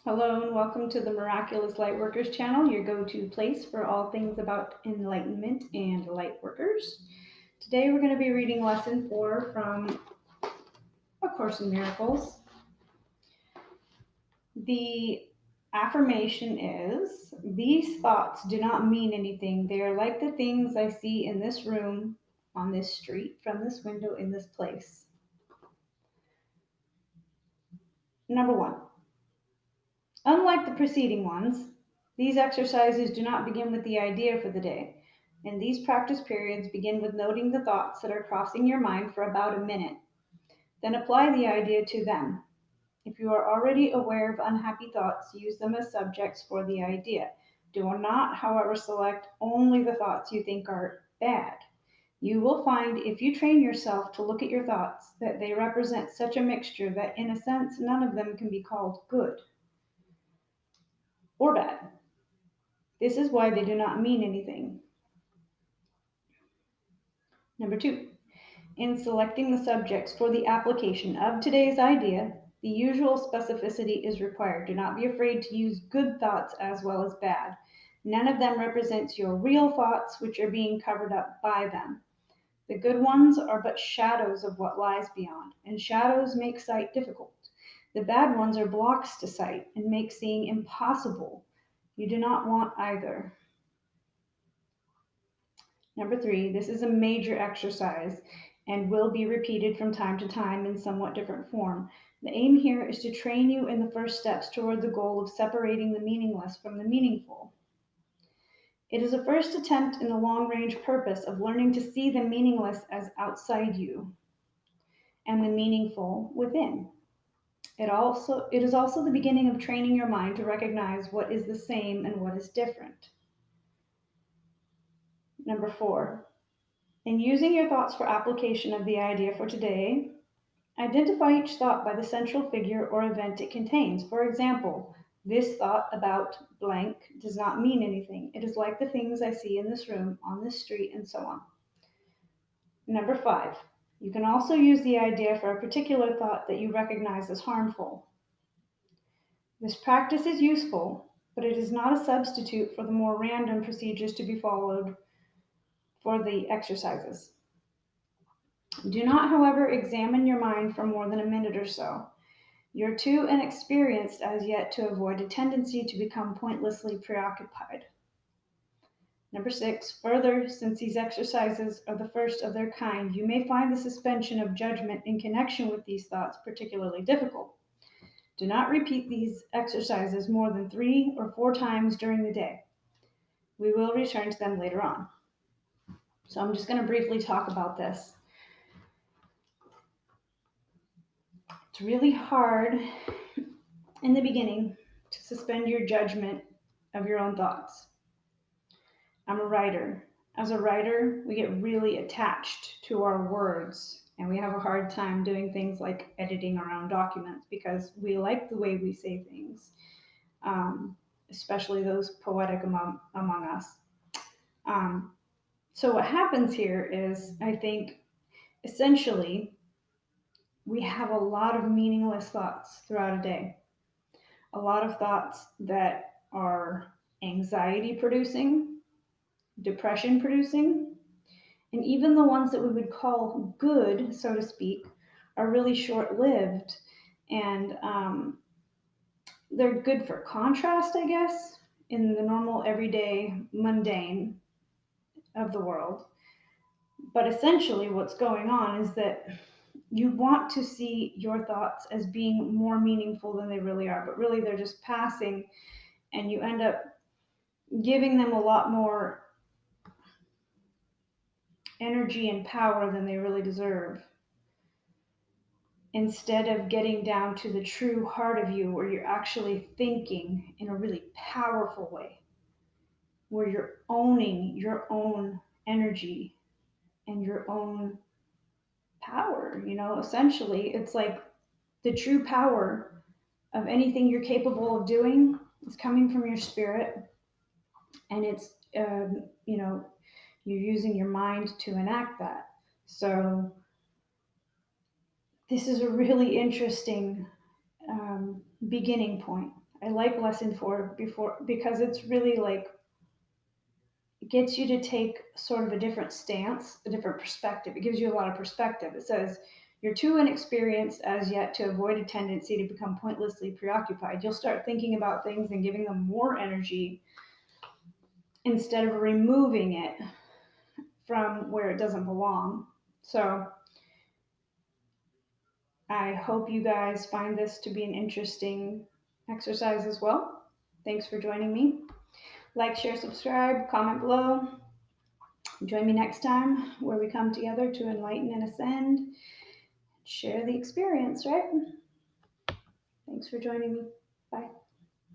Hello and welcome to the Miraculous Lightworkers channel, your go-to place for all things about enlightenment and lightworkers. Today we're going to be reading lesson 4 from A Course in Miracles. The affirmation is, these thoughts do not mean anything. They are like the things I see in this room, on this street, from this window, in this place. Number 1. Unlike the preceding ones, these exercises do not begin with the idea for the day, and these practice periods begin with noting the thoughts that are crossing your mind for about a minute. Then apply the idea to them. If you are already aware of unhappy thoughts, use them as subjects for the idea. Do not, however, select only the thoughts you think are bad. You will find, if you train yourself to look at your thoughts, that they represent such a mixture that, in a sense, none of them can be called good or bad. This is why they do not mean anything. Number 2, in selecting the subjects for the application of today's idea, the usual specificity is required. Do not be afraid to use good thoughts as well as bad. None of them represents your real thoughts, which are being covered up by them. The good ones are but shadows of what lies beyond, and shadows make sight difficult. The bad ones are blocks to sight and make seeing impossible. You do not want either. Number 3, this is a major exercise and will be repeated from time to time in somewhat different form. The aim here is to train you in the first steps toward the goal of separating the meaningless from the meaningful. It is a first attempt in the long-range purpose of learning to see the meaningless as outside you and the meaningful within. It is also the beginning of training your mind to recognize what is the same and what is different. Number 4, in using your thoughts for application of the idea for today, identify each thought by the central figure or event it contains. For example, this thought about blank does not mean anything. It is like the things I see in this room, on this street, and so on. Number 5, you can also use the idea for a particular thought that you recognize as harmful. This practice is useful, but it is not a substitute for the more random procedures to be followed for the exercises. Do not, however, examine your mind for more than a minute or so. You're too inexperienced as yet to avoid a tendency to become pointlessly preoccupied. Number 6, further, since these exercises are the first of their kind, you may find the suspension of judgment in connection with these thoughts particularly difficult. Do not repeat these exercises more than 3 or 4 times during the day. We will return to them later on. So I'm just going to briefly talk about this. It's really hard in the beginning to suspend your judgment of your own thoughts. I'm a writer. As a writer, we get really attached to our words, and we have a hard time doing things like editing our own documents because we like the way we say things, especially those poetic among us. So what happens here is, I think, essentially, we have a lot of meaningless thoughts throughout a day. A lot of thoughts that are anxiety producing, depression producing, and even the ones that we would call good, so to speak, are really short lived. And they're good for contrast, I guess, in the normal, everyday, mundane of the world. But essentially, what's going on is that you want to see your thoughts as being more meaningful than they really are, but really they're just passing, and you end up giving them a lot more energy and power than they really deserve, instead of getting down to the true heart of you where you're actually thinking in a really powerful way, where you're owning your own energy and your own power. Essentially, it's like the true power of anything you're capable of doing is coming from your spirit, and it's you're using your mind to enact that. So this is a really interesting beginning point. I like lesson 4 because it's really like it gets you to take sort of a different stance, a different perspective. It gives you a lot of perspective. It says, you're too inexperienced as yet to avoid a tendency to become pointlessly preoccupied. You'll start thinking about things and giving them more energy instead of removing it from where it doesn't belong. So I hope you guys find this to be an interesting exercise as well. Thanks for joining me. Like, share, subscribe, comment below. Join me next time where we come together to enlighten and ascend, share the experience, right? Thanks for joining me. Bye.